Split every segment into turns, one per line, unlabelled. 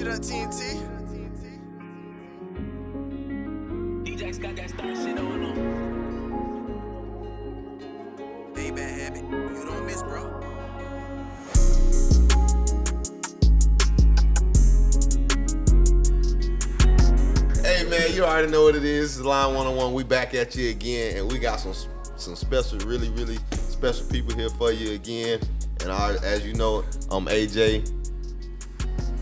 shit up, TNT.
DJ's got that star shit on them.
Big bad habit. You don't miss, bro.
Hey man, you already know what it is. It's Line 101. We back at you again, and we got some special, really special people here for you again. And as you know, I'm AJ.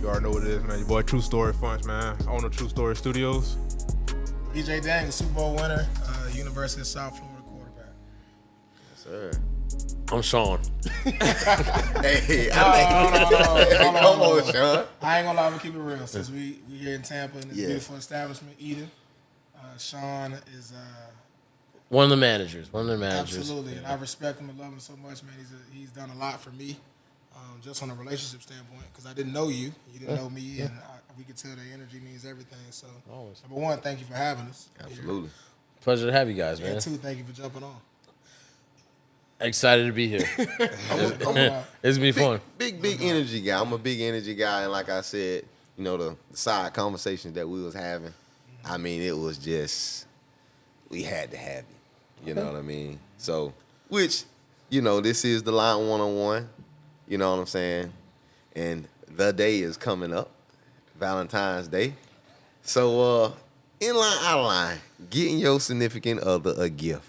You already know what it is, man. Your boy TruestoryFunch, man. Owner of True Story Studios.
EJ Daniels, Super Bowl winner, University of South Florida quarterback.
Yes, sir.
I'm Shawn.
Hey,
Hold
come
on.
on, Shawn.
I ain't gonna lie, I'm gonna keep it real. Since we here in Tampa in this
Yeah.
beautiful establishment, Eden, Shawn is
One of the managers.
absolutely, and I respect him and love him so much, man. He's done a lot for me, just on a relationship standpoint, because I didn't know you didn't know me, and we could tell that energy means everything. So, number one, thank you for having us.
Absolutely.
Pleasure to have you guys, man.
And two, thank you for jumping on.
Excited to be here. It's gonna be fun.
Big energy guy. I'm a big energy guy, and like I said, you know, the side conversations that we was having, I mean, it was just, we had to have you. You know what I mean? So, which, you know, this is the Line 101. You know what I'm saying? And the day is coming up, Valentine's Day. So, in line, out of line, getting your significant other a gift.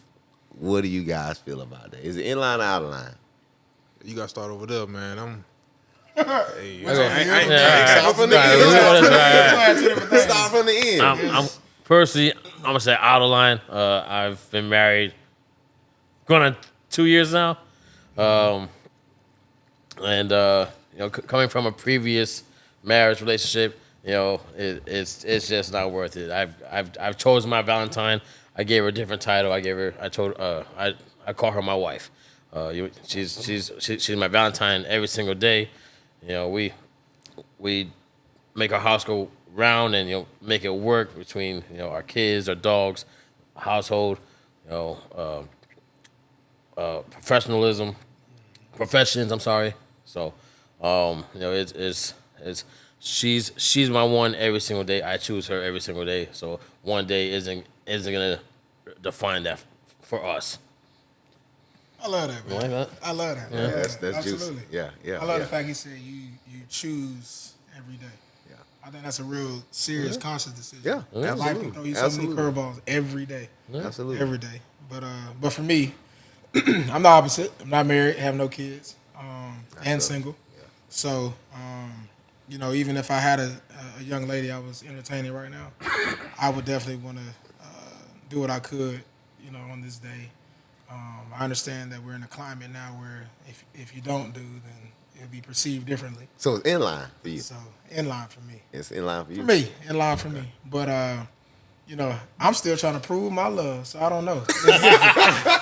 What do you guys feel about that? Is it in line or out of line?
You got to start over there, man. Hey,
Start from the end. Start from the end.
I'm personally, I'm gonna say out of line. I've been married going on 2 years now, and you know, coming from a previous marriage relationship, you know, it's just not worth it. I've chosen my Valentine. I gave her a different title. I call her my wife. She's my Valentine every single day. You know, we make our house go round and, you know, make it work between, you know, our kids, our dogs, household, you know, professions. I'm sorry. So, you know, she's my one every single day. I choose her every single day. So one day isn't gonna define that for us.
I love that, man.
You like that?
I love that.
Yeah.
Man.
That's
Absolutely.
juicy. Yeah.
I love the fact he said you choose every day.
Yeah.
I think that's a real serious, conscious decision.
Yeah,
Life
absolutely.
can throw you so many
Absolutely.
curveballs every day.
Absolutely.
Every day. But for me, I'm the opposite. I'm not married, have no kids, and single.
Yeah.
So, you know, even if I had a young lady I was entertaining right now, I would definitely want to do what I could, you know, on this day. I understand that we're in a climate now where if you don't do, then it'll be perceived differently.
So it's in line for you.
So, in line for me.
It's in line for you.
For me, in line for me. But, you know, I'm still trying to prove my love, so I don't know.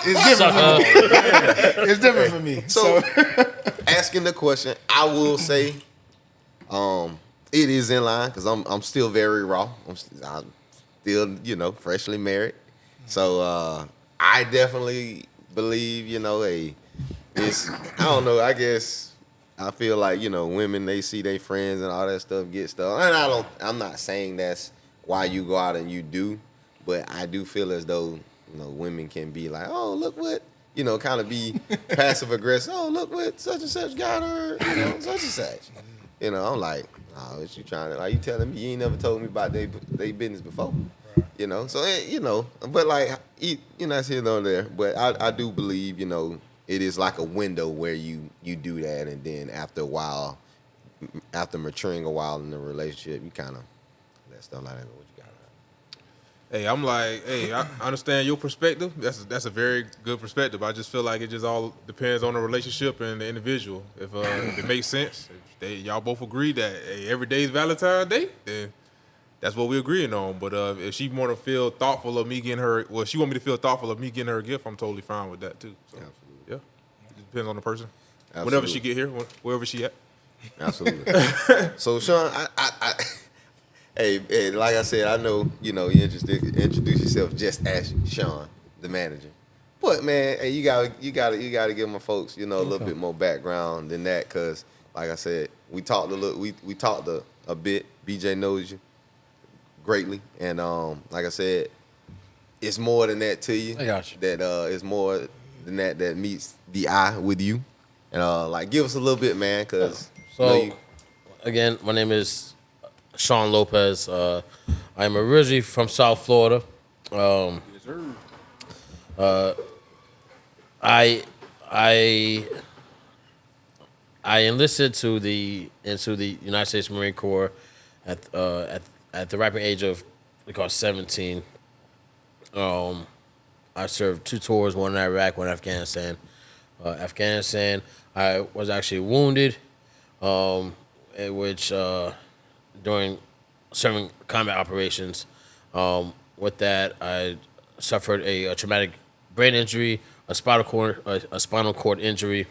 It's different for me. It's different for me.
So, asking the question, I will say, it is in line because I'm still very raw. I'm still, you know, freshly married. So I definitely believe, you know, it's I don't know. I guess I feel like, you know, women, they see their friends and all that stuff get stuff, and I'm not saying that's why you go out and you do, but I do feel as though, you know, women can be like, oh, look what, you know, kind of be passive aggressive. Oh, look what such and such got her, you know, such and such. You know, I'm like, oh, what you trying to, are you telling me you ain't never told me about they business before? You know, so, you know, but like, you know, that's here nor there. But I do believe, you know, it is like a window where you do that, and then after a while, after maturing a while in the relationship, you kind of let stuff like that go. What you got?
Hey, I'm like, hey, I understand your perspective. That's a very good perspective. I just feel like it just all depends on the relationship and the individual. If it makes sense, if y'all both agree that hey, every day is Valentine's Day, then that's what we're agreeing on. But if she want to feel thoughtful of me getting her, well, she want me to feel thoughtful of me getting her a gift, I'm totally fine with that too. So, yeah, it depends on the person.
Absolutely.
Whenever she get here, wherever she at.
Absolutely. So, Shawn, hey, like I said, I know, you know, you introduce yourself just as Shawn, the manager. But man, hey, you gotta give my folks, you know, a little bit more background than that, cause like I said, we talked a a bit. BJ knows you greatly, and like I said, it's more than that to you.
I got you.
That it's more than that meets the eye with you, and like give us a little bit, man, because
So, again, my name is Shawn Lopez. I am originally from South Florida. I enlisted into the United States Marine Corps at the ripe age of 17. I served 2 tours, one in Iraq, one in Afghanistan. Afghanistan, I was actually wounded, in which during serving combat operations. With that, I suffered a traumatic brain injury, a spinal cord injury,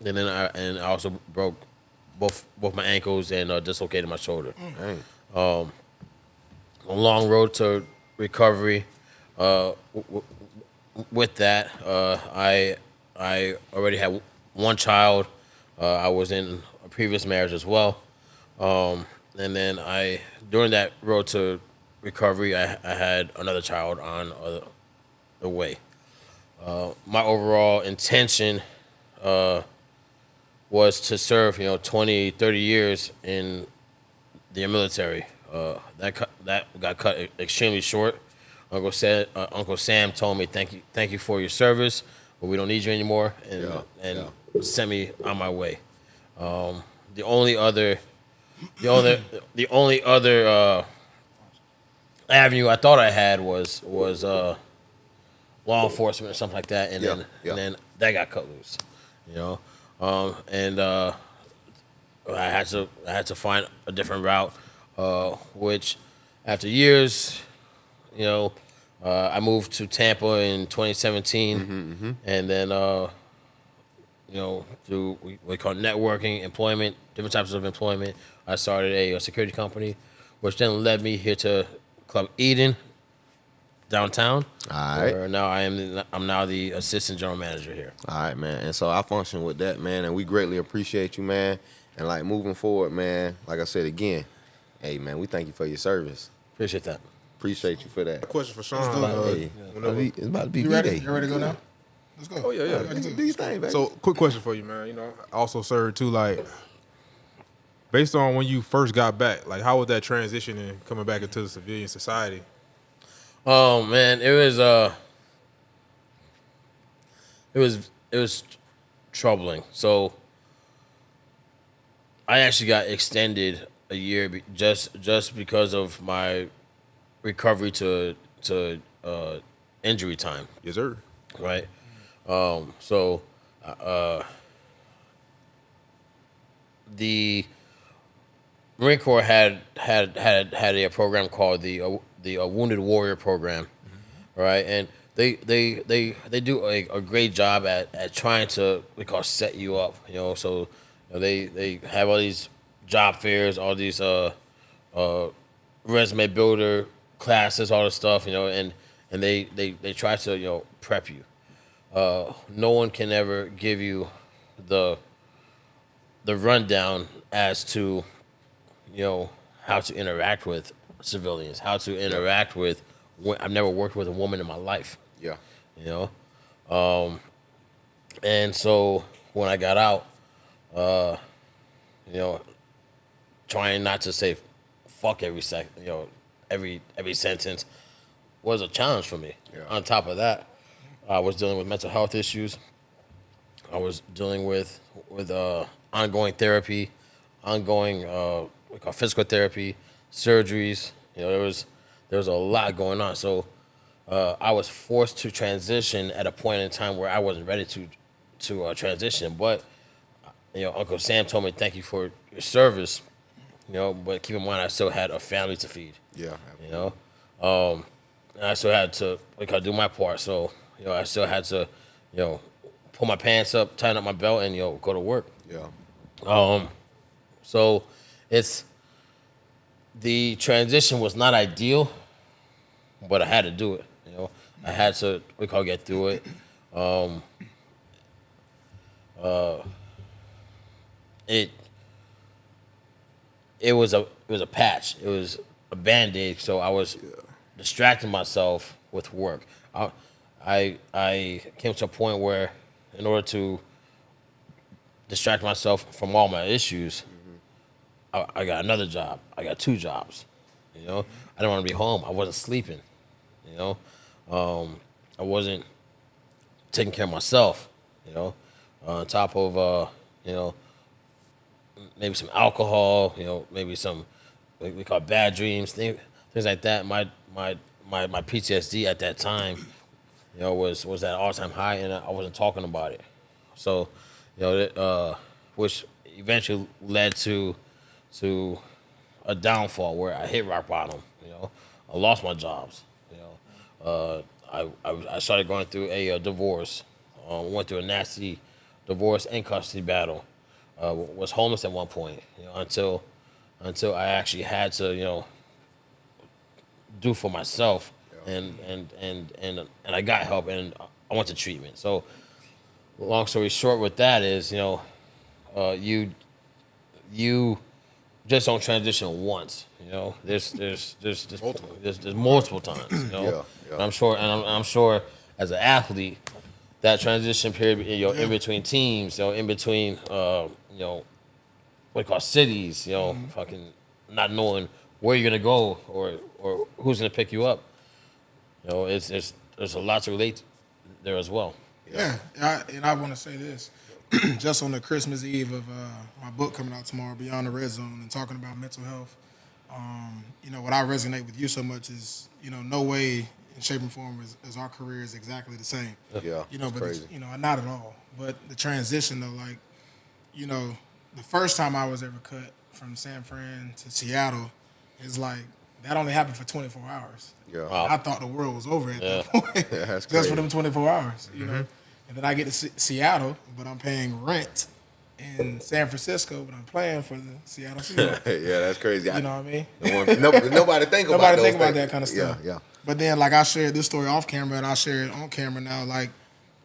and then I also broke both my ankles and dislocated my shoulder. A long road to recovery. With that, I already had one child. I was in a previous marriage as well, and then during that road to recovery, I had another child on the way. My overall intention was to serve, 20, 30 years in the military. That got cut extremely short. Uncle Sam told me, thank you for your service, but we don't need you anymore, and sent me on my way. The only other avenue I thought I had was law enforcement or something like that, and then that got cut loose, and I had to find a different route, which after years, I moved to Tampa in 2017, and then through we call networking, employment, different types of employment, I started a security company, which then led me here to Club Eden, downtown.
All right.
Where now I'm now the assistant general manager here.
All right, man. And so I function with that, man, and we greatly appreciate you, man. And like moving forward, man, like I said again, hey, man, we thank you for your service.
Appreciate that.
Appreciate you for that.
Question for Shawn.
Hey, it's about to be
You ready?
B-Day.
You ready to go now? Let's go.
Oh, yeah.
Do your thing, baby.
So, quick question for you, man. I also served too, like, based on when you first got back, like, how was that transition and coming back into the civilian society?
Oh man, it was troubling. So I actually got extended a year just because of my recovery to injury time.
Yes, sir.
Right. The Marine Corps had a program called the Wounded Warrior Program, right? And they do a great job at trying to set you up, So they have all these job fairs, all these resume builder classes, all this stuff, and they try to prep you. No one can ever give you the rundown as to how to interact with civilians, how to interact with. I've never worked with a woman in my life.
Yeah.
And so when I got out, trying not to say fuck every every sentence was a challenge for me.
Yeah.
On top of that, I was dealing with mental health issues. I was dealing with ongoing therapy, ongoing we call physical therapy, surgeries. There was a lot going on. So I was forced to transition at a point in time where I wasn't ready to transition. But Uncle Sam told me thank you for your service. But keep in mind I still had a family to feed.
Yeah.
And I still had to do my part. So I still had to pull my pants up, tighten up my belt, and go to work.
Yeah.
So the transition was not ideal, but I had to do it. I had to get through it. It was a patch. It was a Band-Aid. So I was distracting myself with work. I came to a point where, in order to distract myself from all my issues, I got another job. I got 2 jobs. You know, I didn't want to be home. I wasn't sleeping. You know, I wasn't taking care of myself. You know, on top of you know, maybe some alcohol. You know, maybe some we call bad dreams, things like that. My PTSD at that time, you know, was at all-time high, and I wasn't talking about it. So, you know, which eventually led to a downfall where I hit rock bottom. You know, I lost my jobs. You know, I started going through a divorce. Went through a nasty divorce and custody battle. Was homeless at one point. You know, until I actually had to, you know, do for myself, and I got help, and I went to treatment. So, long story short, with that is, you know, you just don't transition once. You know, there's multiple times. You know, And I'm sure as an athlete, that transition period, you know, in between teams, you know, in between, you know, what we call cities, you know, fucking not knowing where you're gonna go or who's gonna pick you up. You know, there's a lot to relate there as well.
Yeah, and I want to say this. Just on the Christmas Eve of my book coming out tomorrow, Beyond the Red Zone, and talking about mental health, you know, what I resonate with you so much is, you know, no way in shape and form is our career is exactly the same.
Yeah,
You know, but
crazy.
you know, not at all. But the transition though, like, you know, the first time I was ever cut from San Fran to Seattle is like that only happened for 24 hours.
Yeah.
Wow.
I thought the world was over at that point.
Yeah, that's
Just
crazy.
for them 24 hours, you know. And then I get to Seattle, but I'm paying rent in San Francisco, but I'm playing for the Seattle Seahawks.
Yeah, that's crazy.
You know what I mean?
Nobody think about
Nobody
those
think about
things.
that kind of stuff.
Yeah.
But then, like, I shared this story off camera, and I share it on camera now. Like,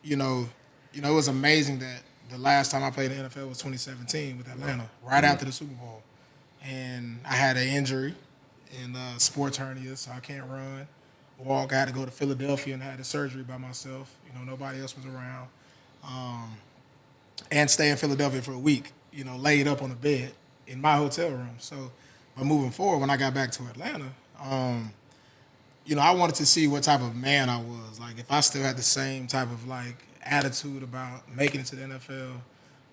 you know, it was amazing that the last time I played in the NFL was 2017 with Atlanta, right after the Super Bowl, and I had an injury in sports hernia, so I can't run, walk. I had to go to Philadelphia and had the surgery by myself. You know, nobody else was around, and stay in Philadelphia for a week. You know, laid up on a bed in my hotel room. So, but moving forward, when I got back to Atlanta, you know, I wanted to see what type of man I was. Like, if I still had the same type of, like, attitude about making it to the NFL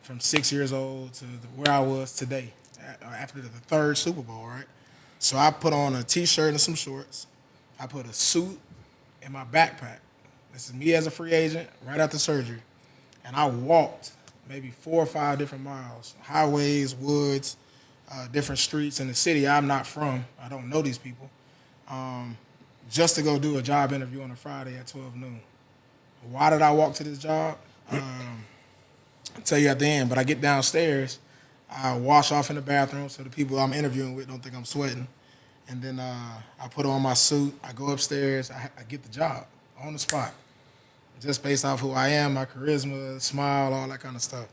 from 6 years old to where I was today after the 3rd Super Bowl, right? So I put on a T-shirt and some shorts. I put a suit in my backpack. This is me as a free agent right after surgery. And I walked maybe 4 or 5 different miles, highways, woods, different streets in the city I'm not from. I don't know these people. Just to go do a job interview on a Friday at 12 noon. Why did I walk to this job? I'll tell you at the end, but I get downstairs, I wash off in the bathroom so the people I'm interviewing with don't think I'm sweating. And then I put on my suit, I go upstairs, I get the job on the spot. Just based off who I am, my charisma, smile, all that kind of stuff.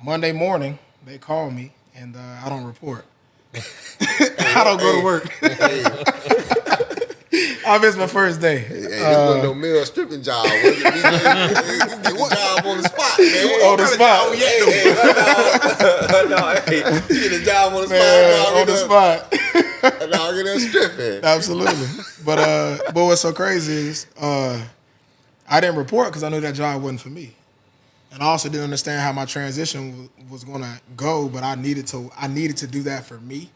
Monday morning, they call me, and I don't report. I don't go to work. I missed my first day.
Hey, this wasn't no male stripping job. Was it? You get the job on the spot, man.
On the spot.
You get a job on the
Man,
spot.
on the spot.
A dog in there stripping.
Absolutely. But what's so crazy is I didn't report because I knew that job wasn't for me. And I also didn't understand how my transition was going to go, but I needed to do that for me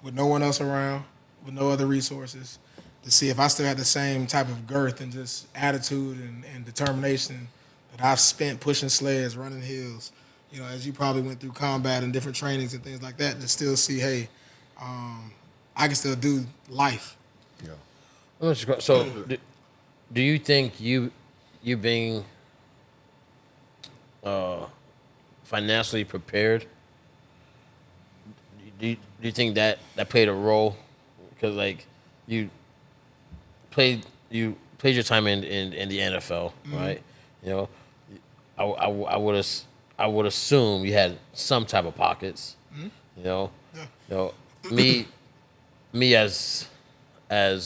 with no one else around, with no other resources, to see if I still had the same type of girth and just attitude and determination that I've spent pushing sleds, running hills, you know, as you probably went through combat and different trainings and things like that, to still see, hey, I can still do life.
Yeah.
So, do you think you being financially prepared, do you think that played a role? Because, like, you played your time in the NFL, right? You know, I would assume you had some type of pockets. You know, me me as a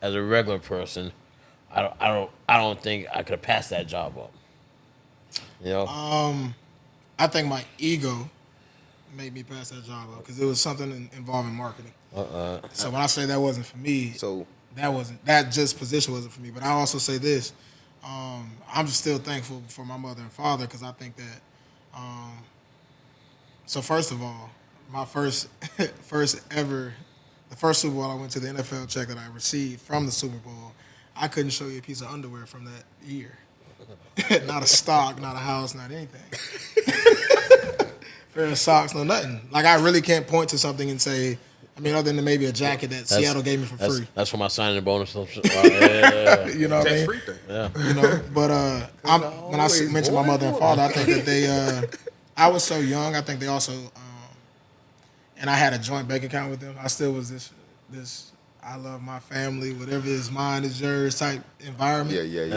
regular person, I don't think I could have passed that job up. You know,
I think my ego made me pass that job up because it was something involving marketing. So when I say that wasn't for me,
So
that just position wasn't for me. But I also say this: I'm still thankful for my mother and father because I think that. So first of all, my first ever, the first Super Bowl I went to, the NFL check that I received from the Super Bowl, I couldn't show you a piece of underwear from that year. Not a stock, not a house, not anything. Pair of socks, no nothing. Like I really can't point to something and say, I mean, other than maybe a jacket that Seattle gave me for free.
That's for my signing bonus.
You know what I mean?
Free thing.
Yeah.
You know, but when I mentioned my mother and father, I think that they, I was so young. I think they also, and I had a joint bank account with them. I still was this I love my family, whatever is mine is yours type environment. And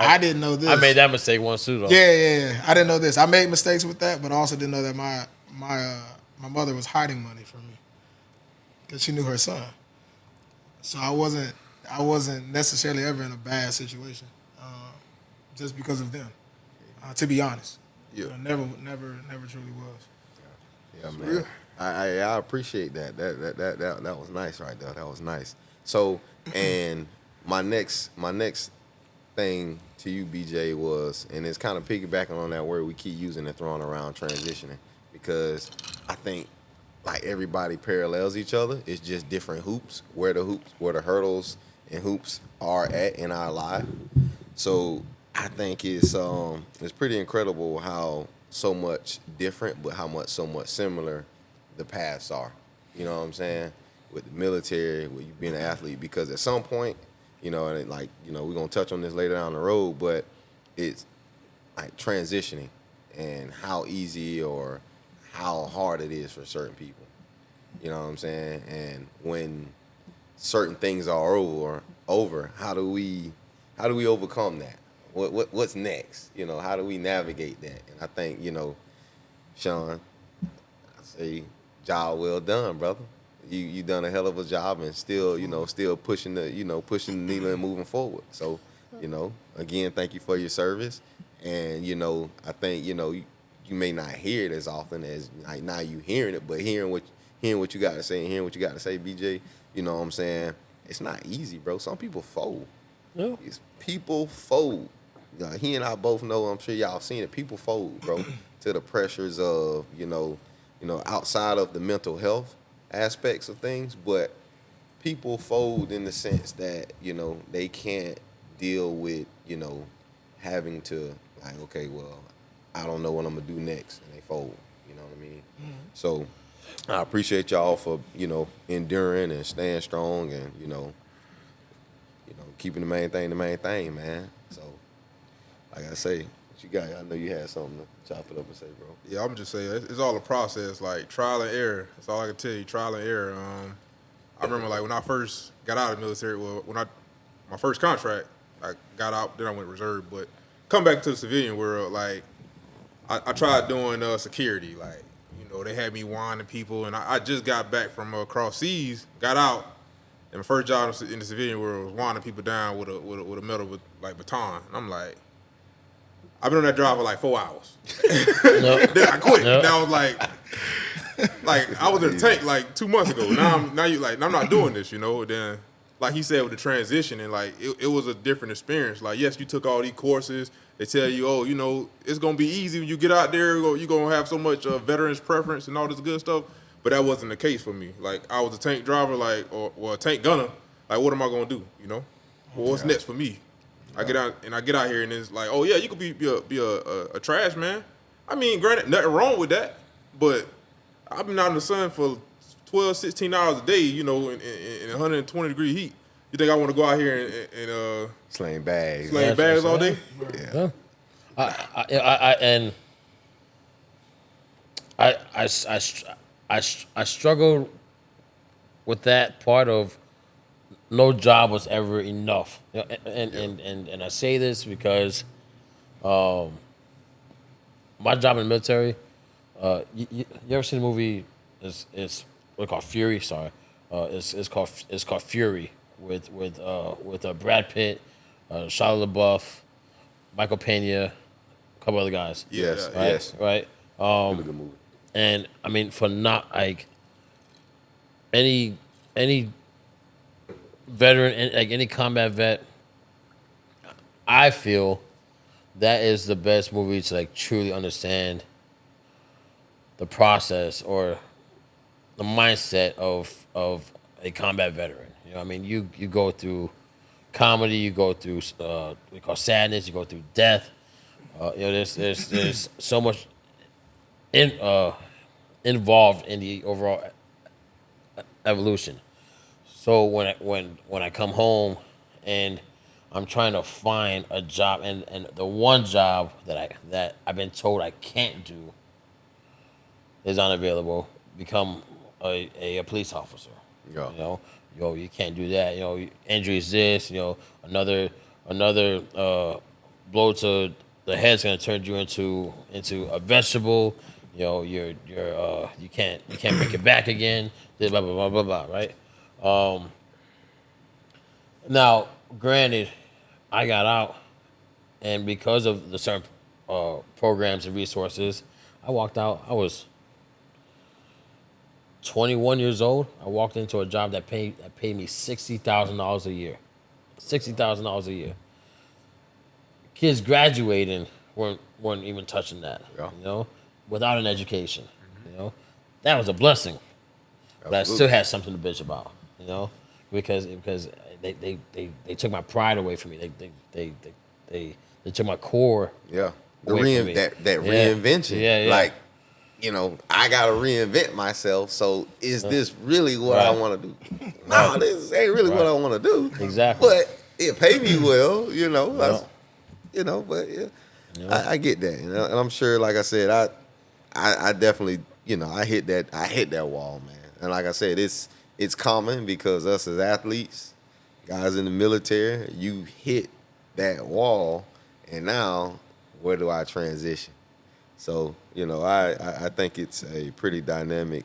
I didn't know this.
I made that mistake once too, though.
Yeah. I didn't know this. I made mistakes with that, but I also didn't know that my mother was hiding money from me because she knew her son. So I wasn't necessarily ever in a bad situation, just because of them. To be honest,
Yeah.
never truly was.
Yeah, man. I appreciate that. That was nice right there. That was nice. So, and my next thing to you, BJ, was, and it's kind of piggybacking on that word we keep using and throwing around, transitioning, because I think like everybody parallels each other. It's just different hoops, where the hurdles and hoops are at in our life. So I think it's pretty incredible how so much different, but so much similar the paths are. You know what I'm saying? With the military, with you being an athlete, because at some point, you know, and like, you know, we're gonna touch on this later down the road, but it's like transitioning and how easy or how hard it is for certain people. You know what I'm saying? And when certain things are over, how do we overcome that? What's next? You know, how do we navigate that? And I think, you know, Shawn, I say, job well done, brother. You done a hell of a job and still pushing the needle and moving forward. So, you know, again, thank you for your service. And, you know, I think, you know, you may not hear it as often as like now you hearing it, but hearing what you got to say and hearing what you got to say, BJ, you know what I'm saying? It's not easy, bro. Some people fold.
Yeah.
People fold. He and I both know, I'm sure y'all seen it, people fold, bro, to the pressures of, you know, outside of the mental health aspects of things, but people fold in the sense that, you know, they can't deal with, you know, having to, like, okay, well, I don't know what I'm going to do next, and they fold, you know what I mean? Mm-hmm. So I appreciate y'all for, you know, enduring and staying strong and, you know, keeping the main thing, man. So, like I say, what you got? I know you had something to chop it up and say, bro.
Yeah, I'm just saying, it's all a process, like trial and error. That's all I can tell you, trial and error. I remember, like, when I first got out of the military, my first contract, I got out, then I went reserve, but come back to the civilian world, like, I tried doing security, like, you know, they had me winding people, and I just got back from across seas, got out, and my first job in the civilian world was winding people down with a metal baton. And I'm like, I've been on that job for like 4 hours. Then I quit. Yep. Now I was like I was in the tank like 2 months ago. Now I'm not doing this, you know. Then, like he said, with the transition, and like it was a different experience. Like, yes, you took all these courses. They tell you, oh, you know, it's gonna be easy when you get out there. You're gonna have so much veterans preference and all this good stuff. But that wasn't the case for me. Like, I was a tank driver, like, or a tank gunner. Like, what am I gonna do? You know, well, what's next for me? I get out here and it's like, oh yeah, you could be a trash man. I mean, granted, nothing wrong with that, but I've been out in the sun for 12, 16 hours a day, you know, in 120 degree heat. You think I want to go out here and
slaying bags
all day?
Yeah. I struggled with that part of no job was ever enough, and I say this because my job in the military. You ever seen the movie? It's what called Fury. Sorry, It's called Fury with Brad Pitt, Shia LaBeouf, Michael Pena, a couple other guys.
Yes,
Right.
yes.
Right.
Really good movie.
And I mean, for not like any veteran, like any combat vet, I feel that is the best movie to like truly understand the process or the mindset of a combat veteran. You know, what I mean, you go through comedy, you go through we call sadness, you go through death. You know, there's so much involved in the overall evolution. So when I come home and I'm trying to find a job, and the one job that I've been told I can't do is unavailable, become a police officer.
Yeah.
You know, you can't do that. You know, injuries this. You know, another blow to the head's gonna turn you into a vegetable. You know, you can't make it back again. Blah blah blah blah blah. Right. Now, granted, I got out, and because of the certain programs and resources, I walked out. I was 21 years old. I walked into a job that paid me $60,000 a year. $60,000 a year. Kids graduating weren't even touching that.
Yeah.
You know, without an education. You know, that was a blessing. But I
Absolutely.
still had something to bitch about. You know, because they took my pride away from me. They took my core.
Yeah. The
away from me.
that
Yeah.
reinvention.
Yeah.
Like, you know, I gotta reinvent myself. So is this really what I
Right.
want to do? No, this ain't really what I want to do.
Exactly.
But it pay me well, you know. You know, but yeah, I get that, you know, and I'm sure, like I said, I definitely, you know, I hit that wall, man. And like I said, it's common because us as athletes, guys in the military, you hit that wall, and now where do I transition? So, you know, I think it's a pretty dynamic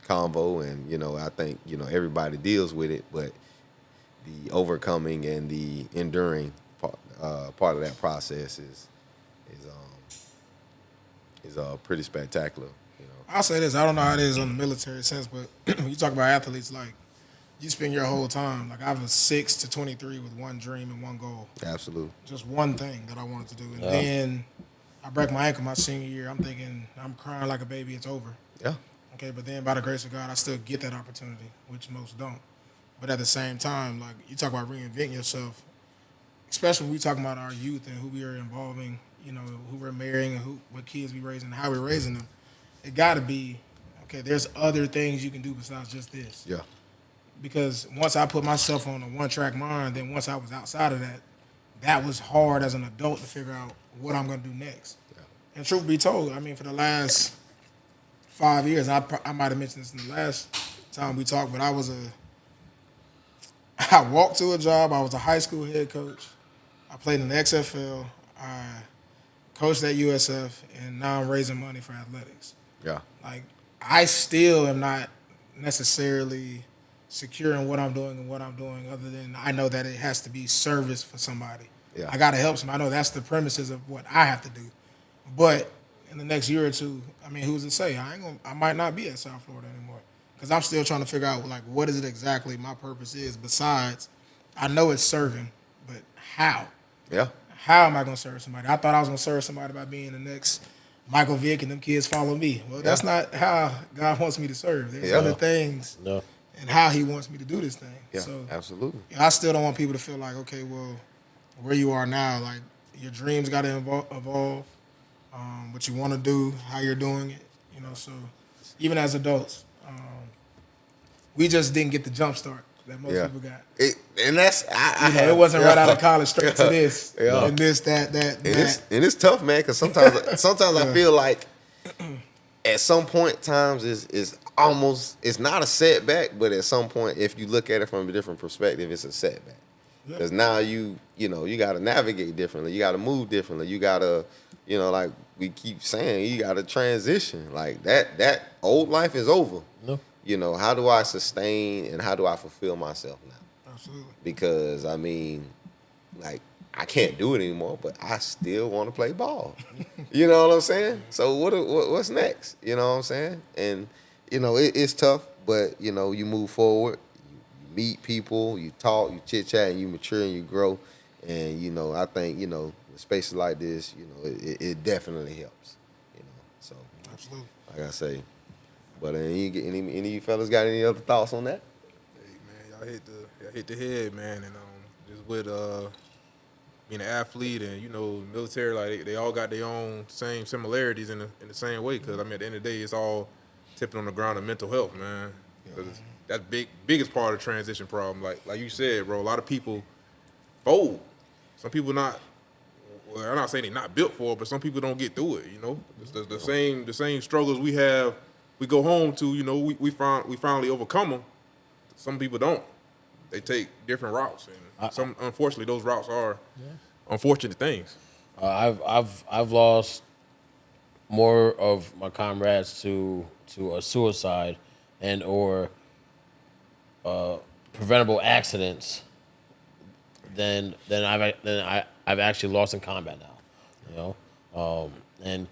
combo, and, you know, I think, you know, everybody deals with it, but the overcoming and the enduring part of that process is pretty spectacular. You know,
I'll say this. I don't know how it is on the military sense, but when you talk about athletes, like, you spend your whole time. Like, I was 6 to 23 with one dream and one goal.
absolutely.
Just one thing that I wanted to do. And then I break my ankle my senior year. I'm thinking, I'm crying like a baby, it's over.
Yeah,
Okay, but then by the grace of God, I still get that opportunity, which most don't. But at the same time, like, you talk about reinventing yourself, especially when we talk about our youth and who we are involving, you know, who we're marrying and what kids we raising and how we're raising them. It got to be, okay, there's other things you can do besides just this.
yeah,
Because once I put myself on a one-track mind, then once I was outside of that, that was hard as an adult to figure out what I'm going to do next.
Yeah.
And truth be told, I mean, for the last 5 years, I might have mentioned this in the last time we talked, but I walked to a job. I was a high school head coach. I played in the XFL. I coached at USF, and now I'm raising money for athletics.
yeah,
Like, I still am not necessarily secure in what I'm doing and what I'm doing, other than I know that it has to be service for somebody.
Yeah.
I got to help somebody. I know that's the premises of what I have to do. But in the next year or two, I mean, who's to say? I might not be at South Florida anymore, because I'm still trying to figure out, like, what is it exactly my purpose is besides, I know it's serving, but how?
yeah,
How am I going to serve somebody? I thought I was going to serve somebody by being the next Michael Vick and them kids follow me. Well, that's not how God wants me to serve. There's other things
No.
and how he wants me to do this thing.
yeah,
So
absolutely.
I still don't want people to feel like, okay, well, where you are now, like, your dreams got to evolve, what you want to do, how you're doing it, you know. So even as adults, we just didn't get the jump start that most people got.
And that's
It wasn't right out of college straight to this and this, that.
And it's tough, man, because sometimes I feel like at some point times is almost, it's not a setback, but at some point, if you look at it from a different perspective, it's a setback. Because now you got to navigate differently. You got to move differently. You got to, like we keep saying, you got to transition. Like that old life is over.
No.
you know, how do I sustain and how do I fulfill myself now?
Absolutely.
Because I mean, like, I can't do it anymore, but I still want to play ball. You know what I'm saying? So what's next? You know what I'm saying? And you know, it's tough, but you know, you move forward. You meet people, you talk, you chit chat, and you mature and you grow. And you know, I think with spaces like this, it definitely helps. You know, so
Absolutely.
like I say, but any of you fellas got any other thoughts on that?
Hey man, y'all hit the head, man, and just with being an athlete and military, like they all got their own same similarities in the same way. Because I mean, at the end of the day, it's all tipping on the ground of mental health, man. Because that's biggest part of the transition problem. Like you said, bro, a lot of people fold. Some people not. Well, I'm not saying they're not built for it, but some people don't get through it. You know, the same struggles we have, we go home to. You know, we finally overcome them. Some people don't. They take different routes, and unfortunately, those routes are unfortunate things.
I've lost more of my comrades to a suicide and or preventable accidents than I've actually lost in combat now. And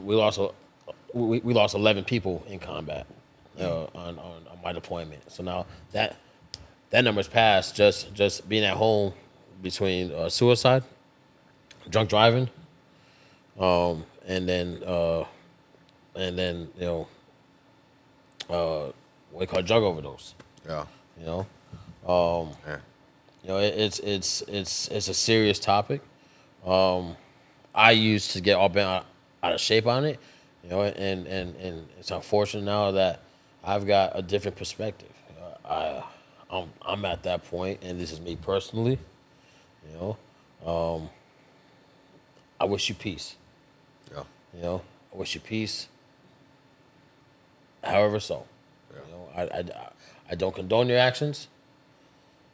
we lost we lost 11 people in combat on my deployment. So now that number's passed. Just being at home between suicide, drunk driving, and then what we call drug overdose.
Yeah.
Yeah. It's a serious topic. I used to get all bent out of shape on it, and it's unfortunate now that I've got a different perspective. I'm at that point, and this is me personally. I wish you peace.
Yeah.
I wish you peace. However, so. I don't condone your actions,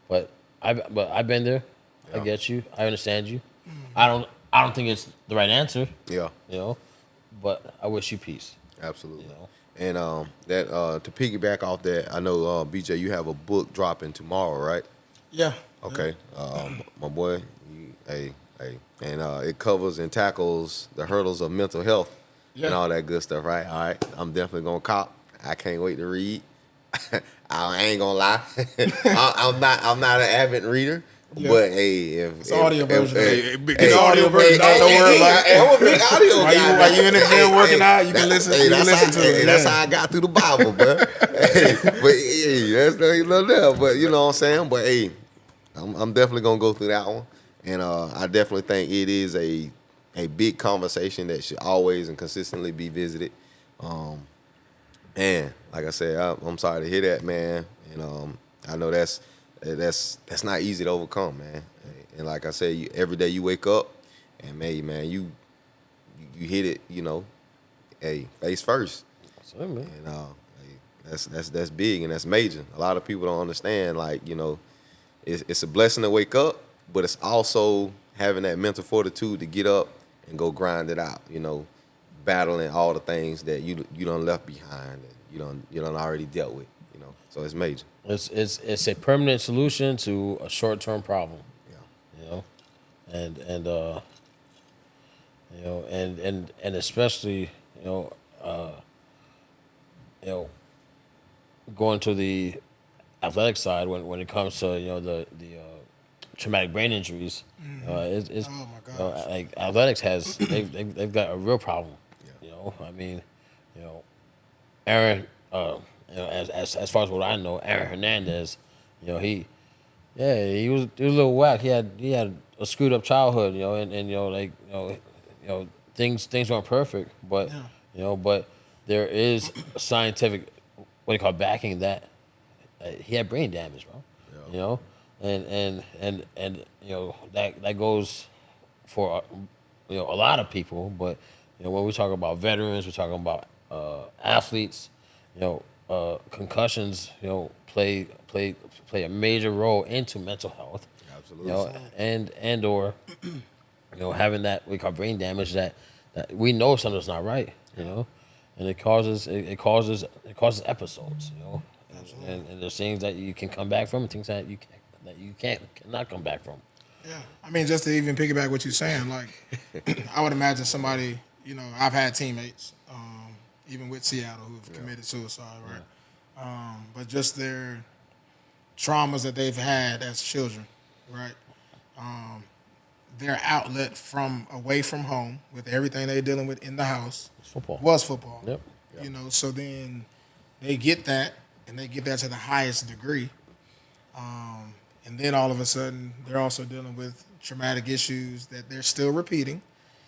but I've been there.
Yeah.
I get you. I understand you. I don't think it's the right answer.
Yeah.
But I wish you peace.
Absolutely. And that to piggyback off that, I know BJ, you have a book dropping tomorrow, right?
Yeah.
Okay. My boy, hey, and it covers and tackles the hurdles of mental health and all that good stuff, right? All right. I'm definitely gonna cop. I can't wait to read. I ain't gonna lie. I'm not an avid reader.
Yeah.
But hey,
it's audio version.
Get the audio version.
Don't worry about it.
I'm a big audio guy.
While you in the gym working out, you can listen. You can listen to it.
That's how I got through the Bible, bro. But hey, that's no there. But you know what I'm saying. But hey, I'm definitely gonna go through that one, and I definitely think it is a big conversation that should always and consistently be visited. And like I said, I'm sorry to hear that, man. And I know that's not easy to overcome, man. And like I said, every day you wake up, and man, you hit it, hey, face first.
Sorry, man.
And that's big and that's major. A lot of people don't understand, it's a blessing to wake up, but it's also having that mental fortitude to get up and go grind it out. Battling all the things that you done left behind and you done already dealt with. So it's major.
It's a permanent solution to a short-term problem.
Yeah.
And especially going to the athletic side when it comes to the traumatic brain injuries. It's
Oh my gosh.
like athletics they've got a real problem.
Yeah.
I mean, Aaron. As far as what I know, Aaron Hernandez, he was a little whack. He had a screwed up childhood, things weren't perfect, but but there is scientific backing that he had brain damage, bro. And that goes for a lot of people, but when we talk about veterans, we're talking about athletes, concussions, play a major role into mental health.
Absolutely.
And or having that we call brain damage that we know something's not right. and it causes episodes. You know, and there's things that you can come back from, and things that you cannot come back from.
Yeah, I mean, just to even piggyback what you're saying, like, I would imagine somebody, you know, I've had teammates, even with Seattle, who have committed suicide, right? But just their traumas that they've had as children, right? Their outlet from away from home with everything they're dealing with in the house was football.
Yep.
You know, so then they get that, and they get that to the highest degree. And then all of a sudden, they're also dealing with traumatic issues that they're still repeating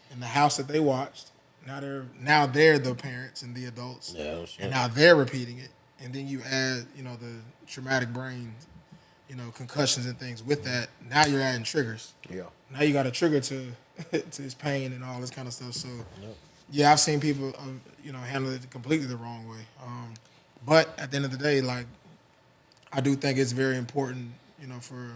in the house that they watched. Now they're the parents and the adults, and now they're repeating it. And then you add, you know, the traumatic brain, you know, concussions and things with that. Now you're adding triggers.
Yeah.
Now you got a trigger to his pain and all this kind of stuff. So, yeah, I've seen people, you know, handle it completely the wrong way. But at the end of the day, like, I do think it's very important, you know, for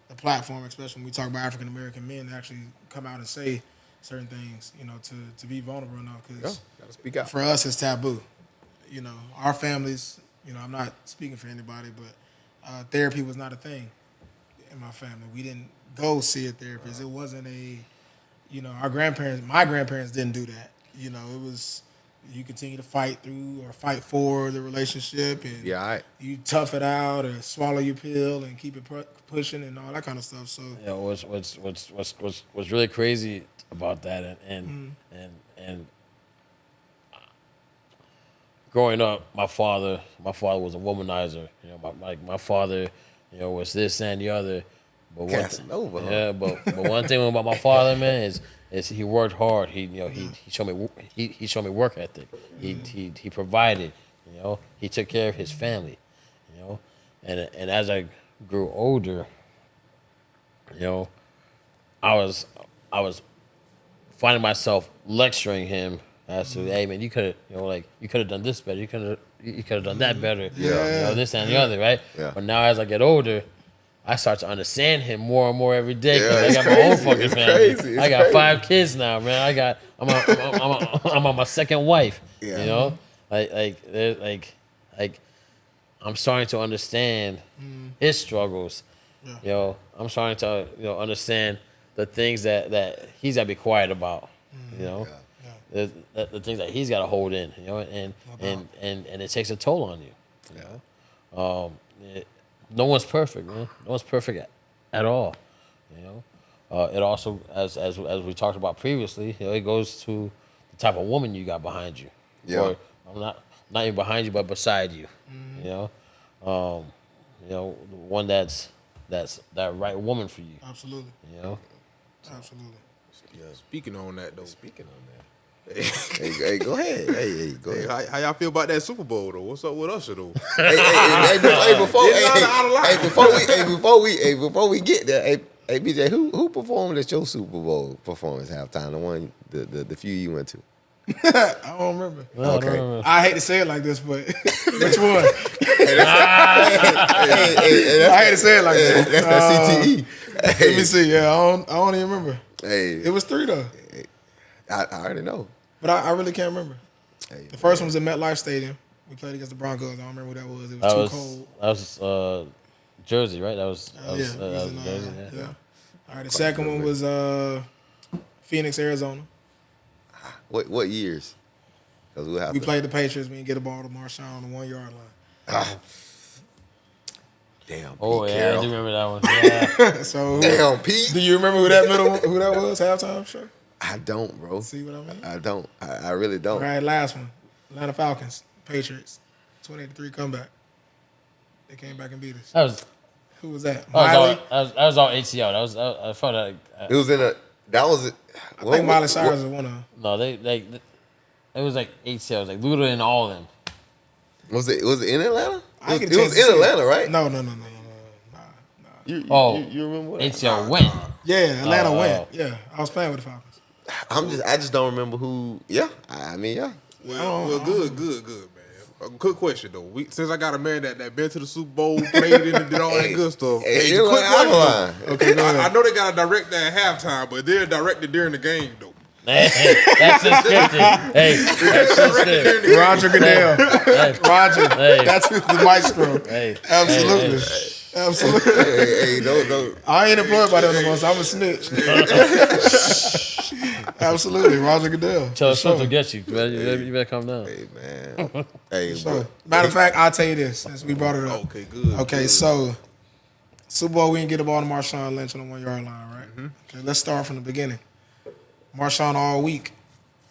the platform, especially when we talk about African American men, to actually come out and say certain things, you know, to be vulnerable enough. Because
gotta speak out.
for us, it's taboo. You know, our families, you know, I'm not speaking for anybody, but therapy was not a thing in my family. We didn't go see a therapist. It wasn't my grandparents didn't do that. You know, it was, you continue to fight through or fight for the relationship, and you tough it out or swallow your pill and keep it pushing and all that kind of stuff. So
yeah, what's really crazy about that, and growing up, my father was a womanizer. You know, my father, you know, was this and the other. But but one thing about my father, man, is he worked hard. He showed me work ethic. He provided. You know, he took care of his family. You know, and as I grew older, you know, I was finding myself lecturing him as to, hey man, you could have done this better. You could have done that better.
Yeah.
You know, this and the other, right?
Yeah.
But now as I get older, I start to understand him more and more every day. Cause I got my own fucking family. I got 5 kids now, man. I'm on my second wife.
Yeah.
You know, like I'm starting to understand his struggles.
Yeah.
You know, I'm starting to understand the things that he's got to be quiet about. You know, the things that he's got to hold in. You know, and it takes a toll on you. You know, no one's perfect, man. No one's perfect at all. You know, it also, as we talked about previously, you know, it goes to the type of woman you got behind you.
Yeah.
Or not even behind you, but beside you. You know, one that's that right woman for you.
absolutely,
You know.
absolutely.
Speaking on that, though.
Hey, go ahead. Hey, go ahead.
How y'all feel about that Super Bowl, though? What's up with Usher, though?
Before we get there, hey, BJ, who performed at your Super Bowl performance halftime? The one, the few you went to.
I don't remember.
No, I don't remember.
I hate to say it like this, but which one?
I
hate to say it like that.
That's that CTE.
Let me see. Yeah, I don't even remember.
Hey,
It was 3 though,
I already know.
but I really can't remember.
Hey,
The first one was at MetLife Stadium. We played against the Broncos. I don't remember who that was. It was too cold.
That was Jersey, right? That was
It
that
was
was
in,
Jersey.
yeah. All right. The second one was Phoenix, Arizona.
What years? Because we'll have
We
to.
played the Patriots. We didn't get a ball to Marshawn on the 1 yard line.
Damn, Pete
Oh yeah,
Carroll.
I do remember that one. Yeah.
So
Damn, Pete.
do you remember who that was halftime? Sure.
I don't, bro.
See what I mean?
I don't. I really don't.
All right, last one. Atlanta Falcons, Patriots, 28-3 comeback. They came back and beat us. Who was that? Miley?
That was all ATL. That was I felt like
It was in a. That was.
I think Miley Cyrus was one of them.
no, they it was like ATL. It was like Luda and all of them.
Was it in Atlanta?
I
It
can
was
tell you
in
see
Atlanta,
it.
right?
No.
You remember that?
ATL went.
Yeah, Atlanta
Oh,
went. Yeah, I was playing with the Falcons.
I just don't remember who. Yeah, I mean, yeah.
Well, good, man. A good question though. Since I got a man that been to the Super Bowl, played in and did all that good stuff.
Hey,
quick
out of line.
Okay, go ahead.
I know they got a director at halftime, but they're directed during the game though.
That's just scripted. Hey, that's just scripted.
Roger Goodell. Roger.
Hey.
That's the maestro.
Hey,
Absolutely. Absolutely.
Hey, don't.
I ain't employed by them no more, so I'm a snitch. Absolutely. Roger Goodell.
Tell us
For sure.
to get you. You better calm down.
Hey, man. Hey,
So,
bro.
matter of fact, I'll tell you this since we brought it up.
Okay, good.
Okay, so Super Bowl, we didn't get the ball to Marshawn Lynch on the 1 yard line, right? Okay, let's start from the beginning. Marshawn all week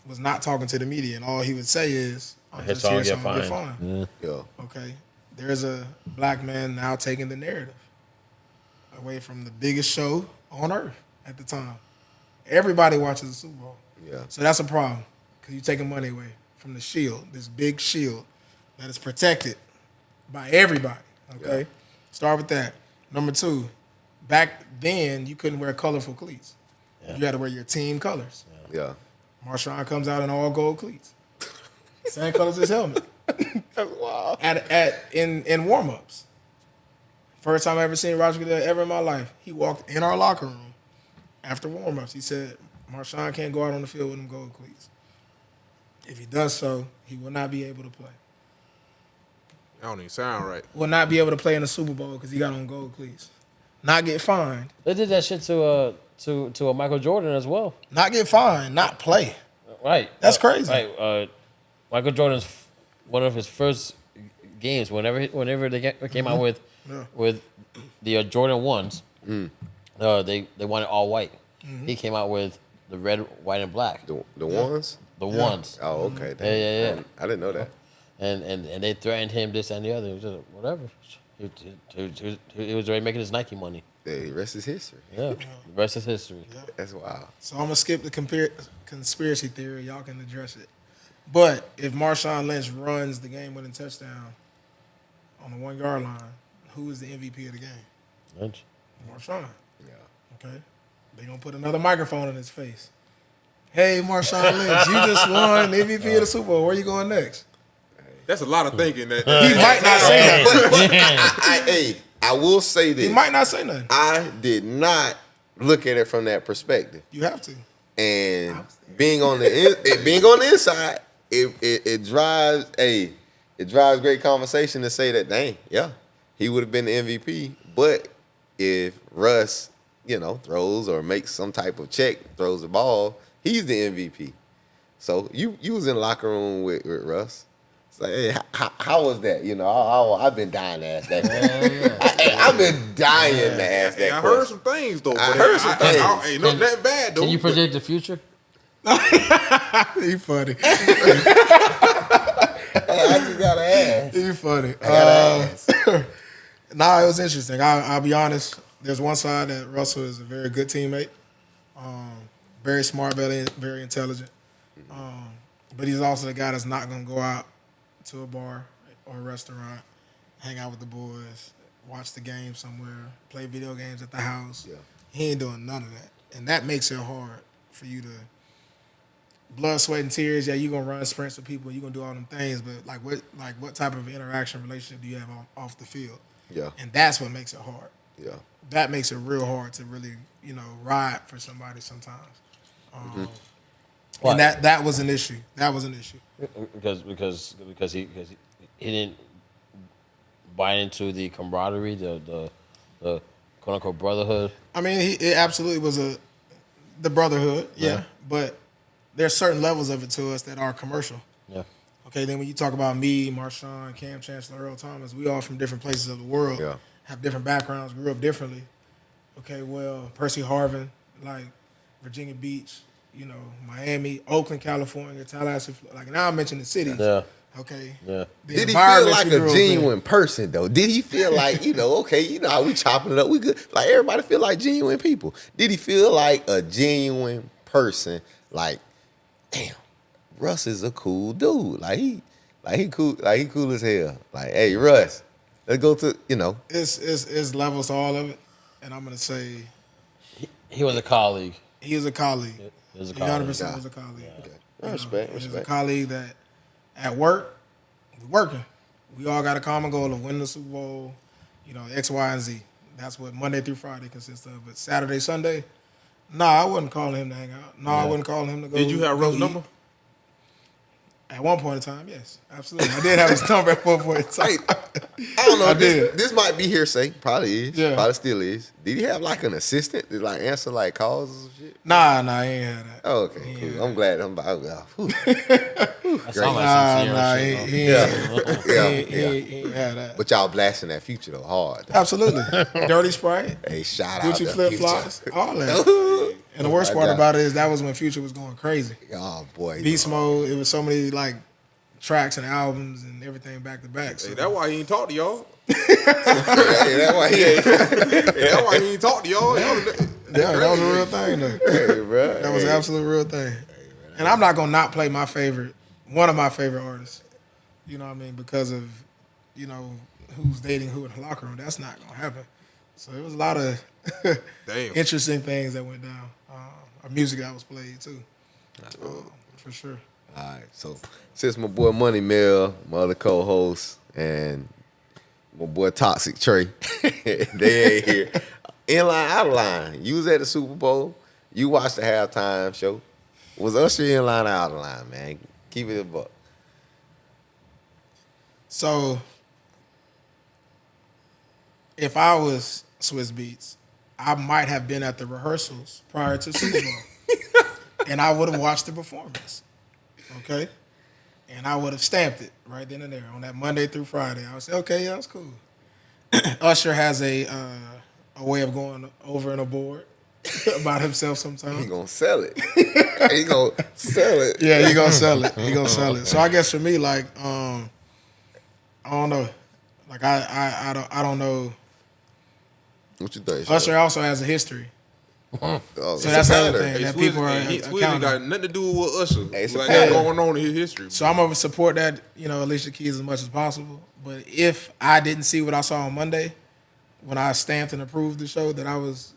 was not talking to the media, and all he would say is, "I'm
Hit
just
song,
here,
get
so I'm get
fined."
fined."
Yeah.
Okay, there's a black man now taking the narrative away from the biggest show on earth at the time. Everybody watches the Super Bowl.
Yeah.
So that's a problem because you're taking money away from the shield, this big shield that is protected by everybody. Okay, start with that. Number two, back then you couldn't wear colorful cleats. You had to wear your team colors.
Yeah.
Marshawn comes out in all gold cleats, same colors as his helmet.
That's wild.
In warm-ups. First time I ever seen Roger Goodell ever in my life. He walked in our locker room after warm-ups. He said, Marshawn can't go out on the field with them gold cleats. If he does so, he will not be able to play.
That don't even sound right.
Will not be able to play in the Super Bowl because he got on gold cleats. Not get fined.
They did that shit to a Michael Jordan as well.
Not get fined. Not play.
Right.
That's crazy.
Right. Michael Jordan's one of his first games. Whenever they came out with the Jordan ones, they wanted all white. He came out with the red, white, and black.
The ones?
The ones.
Oh, okay.
Yeah.
I didn't know that.
And they threatened him this and the other. It was just whatever. He was already making his Nike money.
The rest is history.
Yeah. The rest is history.
That's wild.
So I'm going to skip the conspiracy theory. Y'all can address it. But if Marshawn Lynch runs the game-winning touchdown on the 1 yard line, who is the MVP of the game?
Lynch.
Marshawn.
Yeah.
Okay. They're going to put another microphone in his face. Hey, Marshawn Lynch, you just won the MVP of the Super Bowl. Where you going next?
That's a lot of thinking. That
He might not say nothing.
I will say this.
He might not say nothing.
I did not look at it from that perspective.
You have to.
And being on the inside, it drives great conversation to say that, dang, yeah, he would have been the MVP. But if Russ, throws or makes some type of check, throws the ball, he's the MVP. So you was in the locker room with Russ. It's like, hey, how was that? I've been dying to ask that question. I've been dying to ask that
I
question.
heard some things though.
I heard some things.
Ain't nothing that bad though.
Can you predict the future?
You funny.
I just gotta ask.
You funny.
I gotta ask.
Nah, it was interesting. I'll be honest. There's one side that Russell is a very good teammate, very smart, very intelligent. But he's also the guy that's not gonna go out to a bar or a restaurant, hang out with the boys, watch the game somewhere, play video games at the house.
Yeah.
He ain't doing none of that, and that makes it hard for you to blood, sweat, and tears. Yeah, you gonna run sprints with people, you gonna do all them things, but what type of interaction relationship do you have off the field?
Yeah.
And that's what makes it hard.
Yeah.
That makes it real hard to really, ride for somebody sometimes. And that was an issue. That was an issue.
Because he didn't buy into the camaraderie, the quote unquote brotherhood.
I mean, it absolutely was the brotherhood, yeah. But there's certain levels of it to us that are commercial.
Yeah.
Okay, then when you talk about me, Marshawn, Cam Chancellor, Earl Thomas, we all from different places of the world, have different backgrounds, grew up differently. Okay, well, Percy Harvin, like Virginia Beach, Miami, Oakland, California, Tallahassee, now I mentioned the cities.
Yeah.
Okay.
Yeah.
Did he feel like a genuine person though? Did he feel like, how we chopping it up, we good. Like everybody feel like genuine people. Did he feel like a genuine person? Like, damn, Russ is a cool dude. He cool as hell. Like, hey, Russ, let's go to,
It's levels to all of it. And I'm gonna say
he was a colleague.
He was a colleague.
He was a
He
colleague.
100% was a colleague.
Okay. Respect.
He was a colleague that at work, we working. We all got a common goal of winning the Super Bowl, X, Y, and Z. That's what Monday through Friday consists of. But Saturday, Sunday, No, I wouldn't call him to hang out. No, I wouldn't call him to go.
Did you have
go
Russell's
eat.
number?
At one point in time, yes, absolutely. I did have his number at one point in time.
I don't know.
I
this,
did.
this might be hearsay. Probably is.
Yeah.
Probably still is. Did he have like an assistant that like answer like calls or shit?
Nah, he ain't had that.
Oh, okay, cool. I'm glad. I'm about. Whew.
That sound like
Nah,
some Sierra shit,
he
Yeah,
ain't had that.
But y'all blasting that Future though hard.
Absolutely. Dirty Sprite,
Hey, shout out
Gucci
to
flip
Future.
flops, all that. And the worst
my
part
God.
about it is that was when Future was going crazy.
Oh boy.
Beast mode. It was so many like tracks and albums and everything back to back. So
Hey, that's why he ain't talk to y'all.
Hey, that's why he ain't.
Hey, that's why he ain't talk to y'all.
yeah, that was a real thing though.
Hey, bro.
That was an absolute real thing. And I'm not gonna not play one of my favorite artists. You know what I mean? Because of, who's dating who in the locker room. That's not gonna happen. So it was a lot of
Damn.
interesting things that went down. Music that was played too. For sure.
All right, so since my boy Money Mill, my other co-host, and my boy Toxic Trey, they ain't here. Inline, out of line. You was at the Super Bowl. You watched the halftime show. Was Usher in line or out of line, man? Keep it a buck.
So if I was Swiss Beats, I might have been at the rehearsals prior to Super Bowl. And I would have watched the performance. Okay? And I would have stamped it right then and there on that Monday through Friday. I would say, okay, yeah, that's cool. Usher has a way of going over and aboard about himself sometimes.
He gonna sell it. He gonna sell it.
Yeah, he gonna sell it. He gonna sell it. So I guess for me, like, I don't know. Like I don't know.
What you think?
Usher also has a history.
Oh,
So that's the other
pattern.
thing that
Swizzy-
people are
Swizzy
accounting.
got nothing to do with Usher.
Hey, it's a
like
pattern.
going on in his history.
So I'm gonna support that, Alicia Keys as much as possible. But if I didn't see what I saw on Monday, when I stamped and approved the show that I was,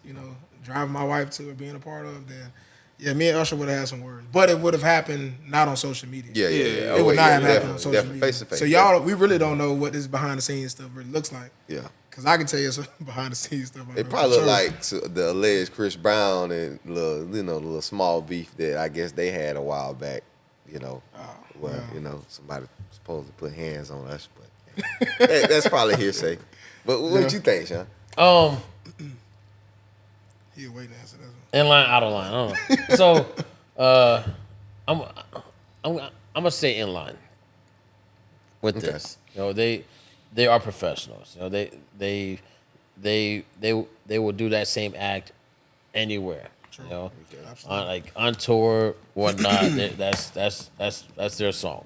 driving my wife to or being a part of, then yeah, me and Usher would have had some words. But it would have happened not on social media.
Yeah.
It would not have happened on social
definitely.
media.
Face to face.
So y'all, we really don't know what this behind the scenes stuff really looks like.
Yeah.
Cause I can tell you some behind the scenes stuff. I
It
know
probably
for
look
sure.
like the alleged Chris Brown and the little small beef that I guess they had a while back. Somebody supposed to put hands on us, but that's probably hearsay. But what you think, Shawn?
He waiting to answer that one.
In line, out of line. I don't know. So, I'm gonna say in line with
Okay.
this. They are professionals. They will do that same act anywhere. On tour, whatnot. That's their song.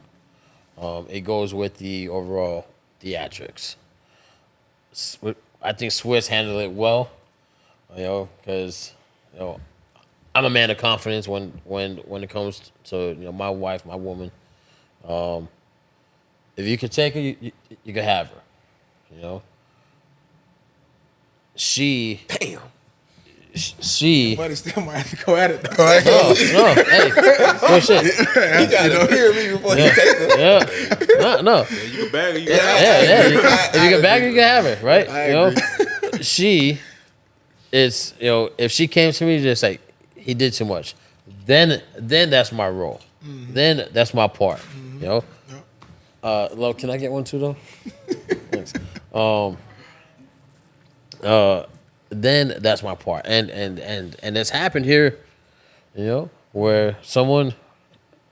It goes with the overall theatrics. I think Swiss handled it well. Because I'm a man of confidence when it comes to my wife, my woman. If you can take her, you can have her. She
Buddy still might have to go at it though.
no, hey, no shit.
You gotta hear me before you take them.
Yeah, no.
You can bag her. You
Yeah. If you can bag her, you can have her, right?
I agree.
She is, if she came to me just like he did too much, then that's my role. Then that's my part. Lo, can I get one too though? Thanks. Then that's my part, and it's happened here, where someone,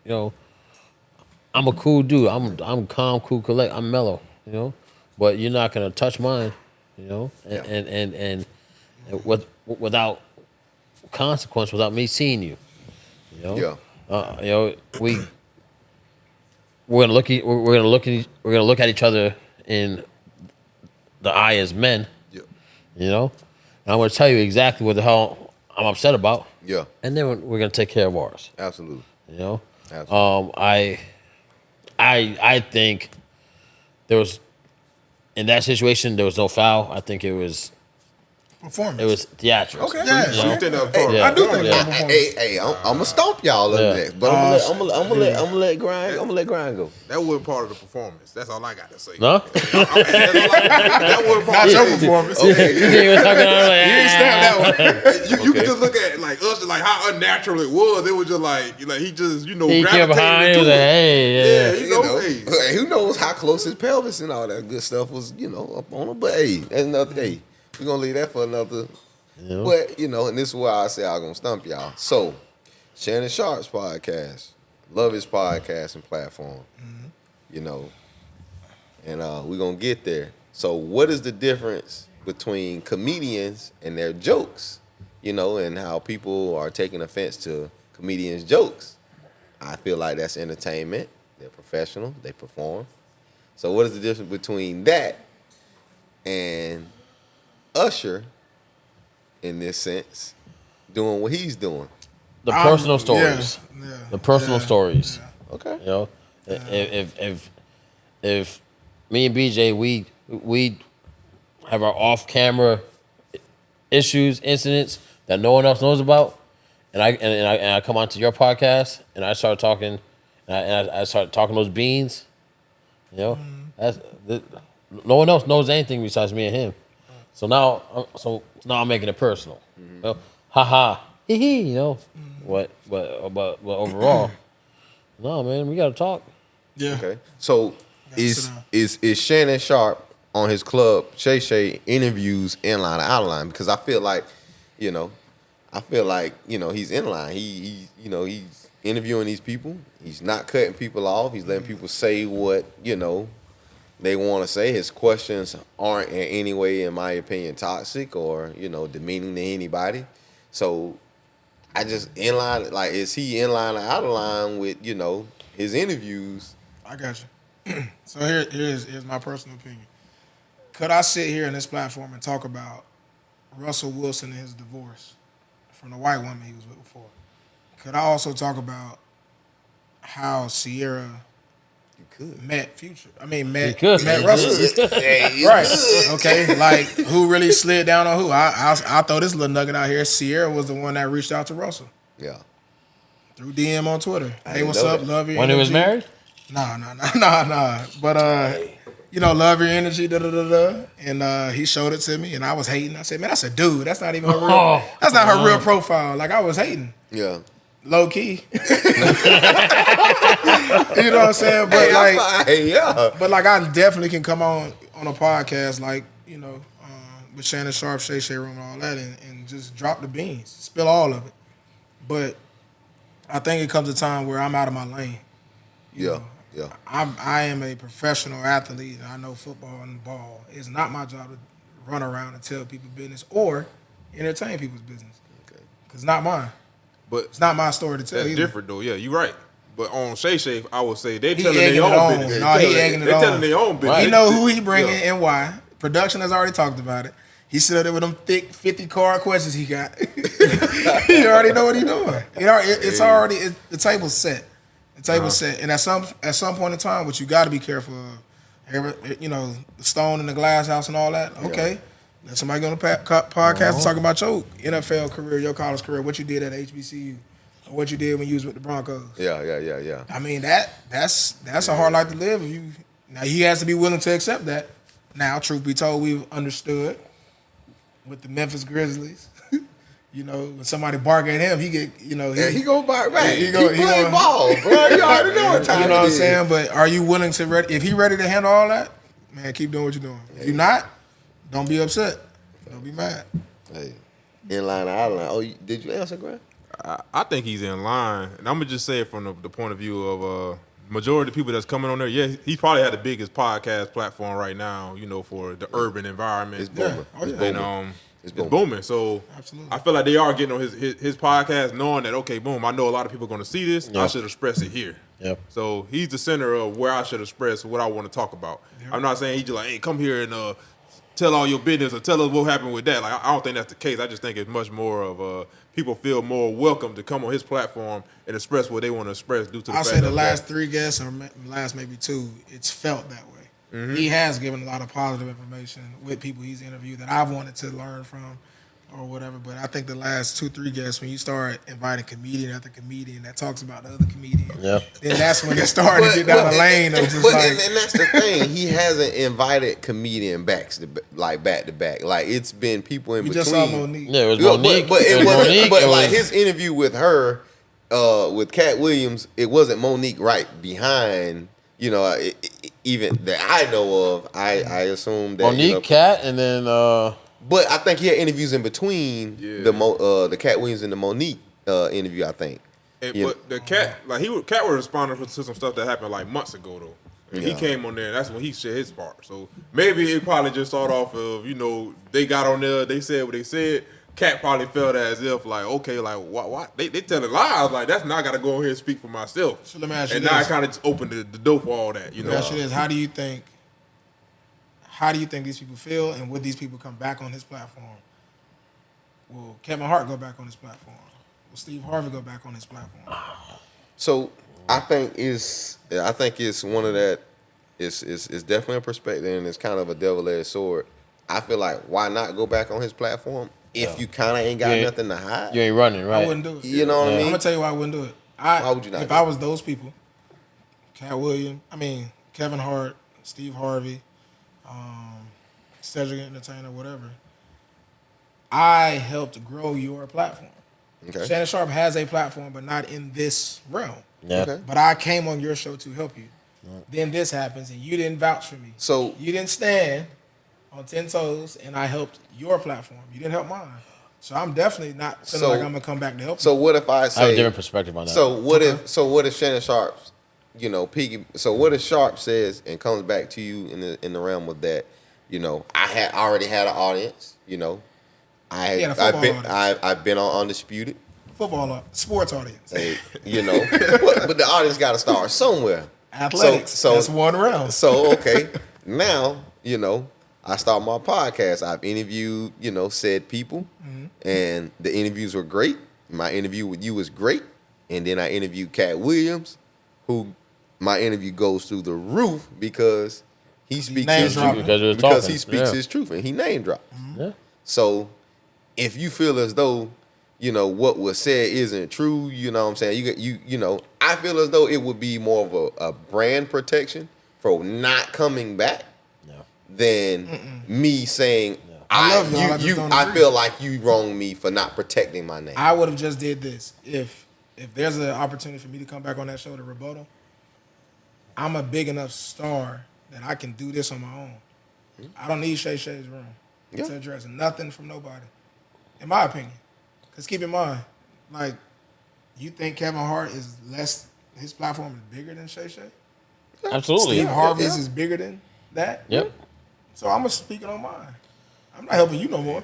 I'm a cool dude. I'm calm, cool, collect. I'm mellow, but you're not gonna touch mine, and without consequence, without me seeing you,
Yeah.
we're gonna look at each other in the eye as men,
Yeah.
And I'm gonna tell you exactly what the hell I'm upset about,
Yeah.
and then we're gonna take care of ours,
Absolutely.
Absolutely. I think there was in that situation there was no foul. I think it was
Performance.
It was theatrics.
Okay.
So
Yeah.
you think that part of
Yeah.
I do think
Yeah.
that performance.
Hey, I'm gonna stomp y'all on
Yeah.
that, but I'm gonna let grind go.
that wasn't part of the performance. That's all I got to say.
No?
That's all that wasn't part
Not
of
your
it.
performance.
Okay.
You think we're talking about like,
You ain't stamped that one.
You can just look at it like us, like how unnatural it was. It was just like he just
He
gravitated
kept behind. He
into
was like,
it.
hey, yeah.
Yeah,
You know,
hey.
hey, who knows how close his pelvis and all that good stuff was, up on him. But hey, that's another day. We're gonna leave that for another.
Yeah.
But and this is why I say I'm gonna stump y'all. So, Shannon Sharp's podcast, love his podcasting platform. And we're gonna get there. So, what is the difference between comedians and their jokes? And how people are taking offense to comedians' jokes. I feel like that's entertainment. They're professional. They perform. So, what is the difference between that and Usher, in this sense, doing what he's doing?
The personal stories.
Yeah.
The personal stories.
Okay.
If me and BJ we have our off-camera issues, incidents that no one else knows about, and I come onto your podcast and I start talking, and I start talking those beans, that's no one else knows anything besides me and him. So now I'm making it personal. Ha ha, hee hee. But overall, no man, we gotta talk.
Yeah.
Okay. So
sit
is Shannon Sharp on his club Shay interviews inline or outline? Because I feel like, he's inline. He's interviewing these people. He's not cutting people off. He's letting people say what, they want to say. His questions aren't in any way, in my opinion, toxic or, demeaning to anybody. So I just inline, like, is he inline or out of line with, his interviews?
I got you. So here's my personal opinion. Could I sit here on this platform and talk about Russell Wilson and his divorce from the white woman he was with before? Could I also talk about how Sierra met Future? Met Russell. Right. Okay. Like, who really slid down on who? I'll throw this little nugget out here. Sierra was the one that reached out to Russell
Yeah.
through DM on Twitter. Hey,
didn't
what's
know
up?
that.
Love your
When he was
energy.
married?
Nah. But love your energy, And he showed it to me, and I was hating. I said, man, that's a dude. That's not even her real. That's not her real profile. Like, I was hating,
Yeah.
low key. You know what I'm saying? But but like, I definitely can come on a podcast, like with Shannon Sharp, Shay Room, and all that, and just drop the beans, spill all of it. But I think it comes a time where I'm out of my lane.
Yeah.
I am a professional athlete, and I know football and ball. It's not my job to run around and tell people business or entertain people's business.
Okay.
Cause it's not mine.
But
It's not my story to tell.
that's
either.
different though. Yeah, you're right. But on Shay, I would say they
He
telling
egging
their
it
own
on.
business.
No, he egging it
They
on.
telling their own business.
He know who he bringing
Yeah.
and why. Production has already talked about it. He sit there with them thick 50-card questions he got. He already know what he doing. It's already the table's set. The table's set. And at some point in time, what you got to be careful of, the stone in the glass house and all that. Okay, let somebody go on the podcast and talk about your NFL career, your college career, what you did at HBCU, or what you did when you was with the Broncos.
Yeah.
I mean that's a hard life to live. Now he has to be willing to accept that. Now, truth be told, we've understood with the Memphis Grizzlies. When somebody bark at him, he get
he go bark back.
He
He
go-
playing ball, bro. You already know what time
you know what
it
I'm
is.
saying? But are you willing to if he ready to handle all that, man, keep doing what you're doing. If you're not, don't be upset. Don't be mad.
Hey, inline or outline. Oh, did you answer, Grant?
I think he's in line, and I'm gonna just say it from the point of view of majority of the people that's coming on there. Yeah, he probably had the biggest podcast platform right now. For the urban environment.
It's booming.
Oh, yeah.
It's booming.
And
It's
it's booming. So
Absolutely.
I feel like they are getting on his podcast, knowing that okay, boom, I know a lot of people are going to see this. I should express it here.
Yep.
So he's the center of where I should express what I want to talk about. I'm not saying he's just like, hey, come here and tell all your business or tell us what happened with that. Like I don't think that's the case. I just think it's much more of people feel more welcome to come on his platform and express what they want to express due to the
I'll
fact
say the
of
last 3 guests or last maybe 2, it's felt that way. he has given a lot of positive information with people he's interviewed that I've wanted to learn from or whatever. But I think the last 2-3 guests, when you start inviting comedian after comedian that talks about the other comedian, then that's when it started to get down the lane of just
but
like.
and that's the thing. He hasn't invited comedian back to back. Like it's been people in
We
between.
just saw Monique.
Yeah, it was Monique.
But it wasn't.
Monique.
But
It
like
was-
his interview with her, with Cat Williams, it wasn't Monique right behind. You know, even that I know of. I assume that
Monique, Cat, and then
But I think he had interviews in between the Cat Williams and the Monique interview. I think.
But the Cat, Cat was responding to some stuff that happened like months ago though. And he came on there, and that's when he shared his part. So maybe it probably just started off of, they got on there, they said what they said. Cat probably felt as if like, okay, like what? They telling lies, like that's not gotta go in here and speak for myself.
So let me ask you
and
this.
now I kind of just opened the door for all that,
Let me ask you this: How do you think these people feel, and would these people come back on his platform? Will Kevin Hart go back on his platform? Will Steve Harvey go back on his platform?
So I think it's one of that. It's definitely a perspective, and it's kind of a double-edged sword. I feel like why not go back on his platform if you kind of ain't got nothing to hide?
you ain't running, right?
I wouldn't do it.
You know what I mean?
I'm gonna tell you why I wouldn't do it.
Why would you not
If
do
I
it?
was those people, Kevin Hart, Steve Harvey, Cedric Entertainer, whatever. I helped grow your platform.
Okay.
Shannon Sharp has a platform, but not in this realm.
Yeah.
Okay.
But I came on your show to help you. Then this happens, and you didn't vouch for me.
So-
you didn't stand on 10 toes, and I helped your platform. You didn't help mine. So I'm definitely not feeling like I'm gonna come back to help
So
you.
what if I
I have a
say?
different perspective on that.
So what if Shannon Sharp's, So what if Sharp says and comes back to you in the realm of that? I already had an audience. I've been on Undisputed.
Sports audience.
Hey, but the audience got to start somewhere.
Athletics.
So
that's one realm.
So okay, now I start my podcast. I've interviewed said people, and the interviews were great. My interview with you was great, and then I interviewed Cat Williams, who my interview goes through the roof because he speaks
name
his
dropping.
truth.
Because
He speaks his truth, and he name drops.
Yeah.
So if you feel as though what was said isn't true, you know what I'm saying? I feel as though it would be more of a brand protection for not coming back than me saying
I love y'all, I just don't
I
agree.
feel like you wronged me for not protecting my name.
I would have just did this. If there's an opportunity for me to come back on that show to rebuttal, I'm a big enough star that I can do this on my own. I don't need Shay Shay's room to address nothing from nobody, in my opinion. Because keep in mind, like, you think Kevin Hart is less, his platform is bigger than Shay Shay?
Absolutely.
Steve Harvey's is bigger than that?
Yep.
So I'm going to speak it on mine. I'm not helping you no more.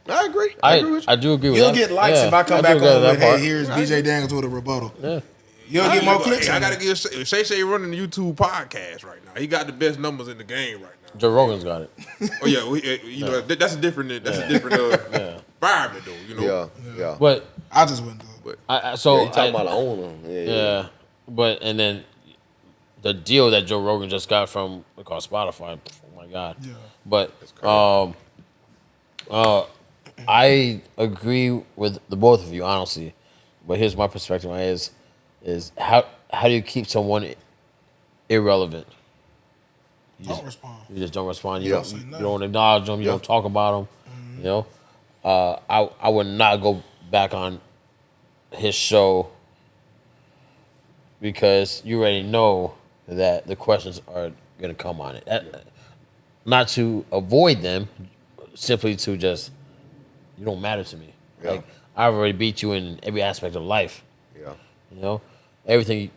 I agree. I agree with you.
I do agree with
You'll
that.
get likes
Yeah,
if I come
do
back
agree
on
with
with,
that
hey,
part.
here's BJ Daniels with a rebuttal.
Yeah.
You'll get more clicks.
I
on
gotta
it.
give Shay Shay running the YouTube podcast right now. He got the best numbers in the game right now.
Joe Rogan's got it.
Oh yeah, that's a different environment though.
Yeah.
But
I just wouldn't do it.
I
You
so
talking about the owner?
yeah. But and then the deal that Joe Rogan just got from Spotify. Oh my God.
Yeah.
But I agree with the both of you honestly. But here's my perspective on it is how do you keep someone irrelevant?
Don't respond.
You just don't respond. You
Yeah.
don't
Say
you
nothing.
don't acknowledge them. You don't talk about them. I would not go back on his show because you already know that the questions are going to come on it. Not to avoid them, simply to just you don't matter to me.
Yeah.
Like I've already beat you in every aspect of life.
Yeah.
Everything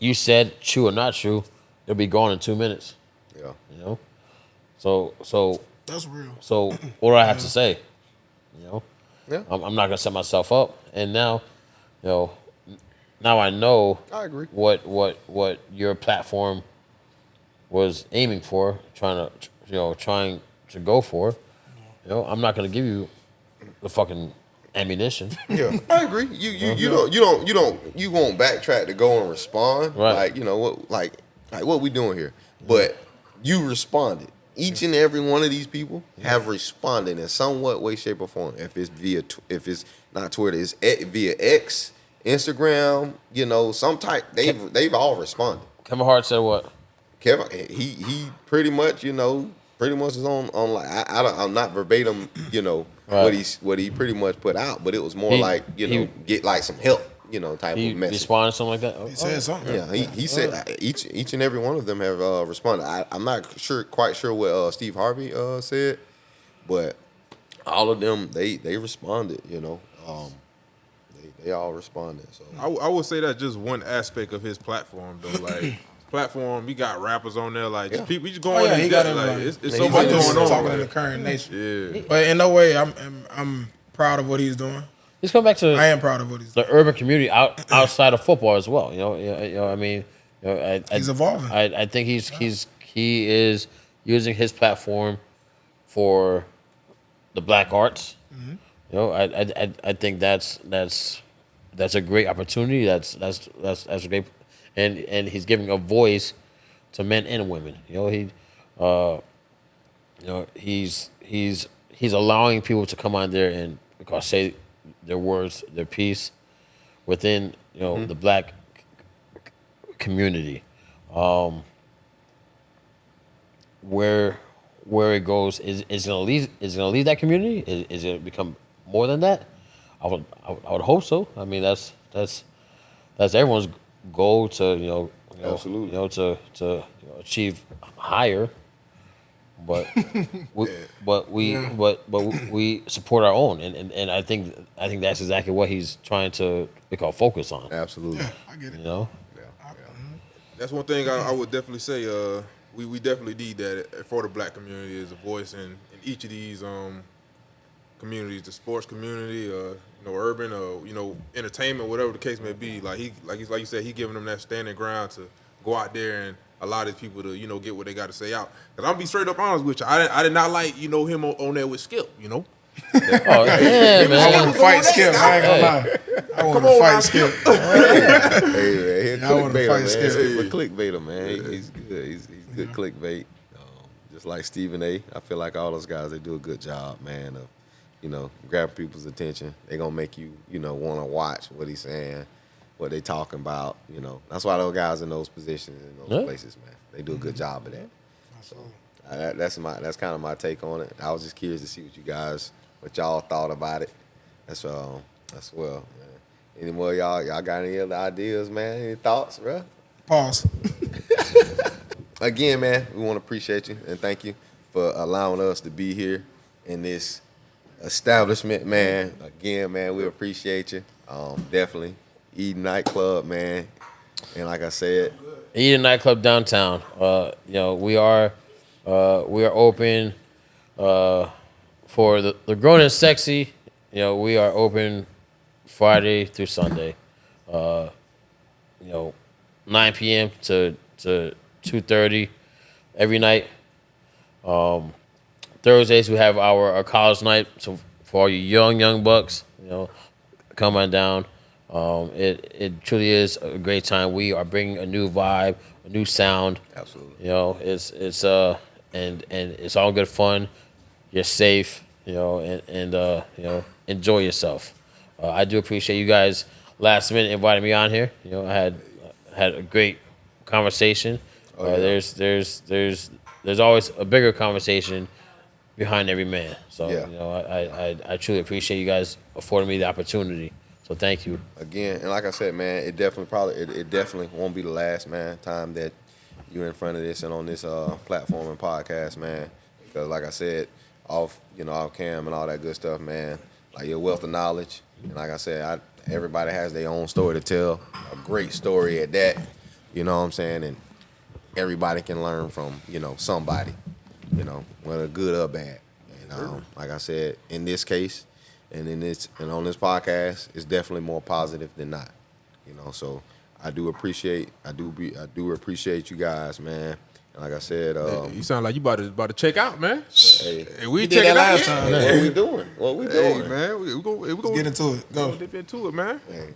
you said, true or not true, it'll be gone in 2 minutes.
Yeah.
So
That's real.
So what do I have to say?
Yeah.
I'm not gonna set myself up. And now, now I know.
I agree.
What your platform was aiming for, trying to go for. I'm not gonna give you the fucking ammunition.
Yeah, I agree. You won't backtrack to go and respond.
Right.
Like Like, what we doing here? But you responded. Each and every one of these people have responded in somewhat way, shape, or form. If it's not Twitter, it's via X, Instagram, some type. They've all responded.
Kevin Hart said what?
Kevin, he pretty much, is on like I'm not verbatim,
Right.
what he pretty much put out, but it was more get like some help, type
He
of message.
responded something like that.
He said something.
Yeah, he said each and every one of them have responded. I'm not quite sure what Steve Harvey said, but all of them they responded. They all responded. So
I would say that's just one aspect of his platform, though. Like platform, he got rappers on there, like just people. You just going
he got
like
everybody.
it's so
he's
much
just
going on.
Talking in
Like,
the current nation.
yeah,
But in no way, I'm proud of what he's doing.
Let's go back to
I am proud of what he's doing.
the urban community outside of football as well. I mean,
He's evolving.
I think he is using his platform for the black arts. I think that's a great opportunity. That's a great, and he's giving a voice to men and women. He's allowing people to come on there and say their words, their piece within the black community. Where it goes is gonna leave that community. Is it become more than that? I would hope so. I mean that's everyone's goal to
Absolutely.
To achieve higher. But we support our own, and I think that's exactly what he's trying to focus on.
absolutely.
I get it.
that's one thing I would definitely say. We definitely need that for the black community is a voice in each of these communities, the sports community, urban, entertainment, whatever the case may be. Like you said, he giving them that standing ground to go out there and allow these people to get what they got to say out. Cause I'm be straight up honest with you, I did not like him on there with Skip.
Oh yeah,
I
man.
want to fight Skip. I ain't gonna lie. I want to fight Skip.
Hey,
I wanna fight
man.
Skip.
Skip a clickbaiter, man. He's good. He's good clickbait. Just like Stephen A. I feel like all those guys, they do a good job, man, of grabbing people's attention. They gonna make you want to watch what he's saying, what they talking about. That's why those guys in those positions in those places, man, they do a good job of that. So that's kind of my take on it. I was just curious to see what y'all thought about it. That's well, man. Any more y'all got any other ideas, man? Any thoughts, bro?
Pause.
Again, man, we want to appreciate you and thank you for allowing us to be here in this establishment, man. Again, man, we appreciate you. Definitely. Eden Nightclub, man. And like I said,
Eden Nightclub downtown. We are open for the grown and sexy. We are open Friday through Sunday. 9 p.m. to 2:30 every night. Thursdays we have our college night. So for all you young bucks, come on down. It truly is a great time. We are bringing a new vibe, a new sound.
absolutely.
It's and it's all good fun. You're safe, and enjoy yourself. I do appreciate you guys last minute inviting me on here. I had a great conversation. There's always a bigger conversation behind every man. So I truly appreciate you guys affording me the opportunity. So thank you.
Again, and like I said, man, it definitely won't be the last, man, time that you're in front of this and on this platform and podcast, man. Because like I said, off cam and all that good stuff, man, like your wealth of knowledge. And like I said, everybody has their own story to tell, a great story at that. You know what I'm saying? And everybody can learn from, somebody, whether good or bad. And like I said, in this case, and on this podcast, it's definitely more positive than not. So I do appreciate you guys, man. And like I said,
you sound like you about to check out, man.
hey,
We
did
checking
that
out
last
yet?
time.
what we doing?
Hey, man, we go
Let's get into it. Go.
dip into it, man.
Hey,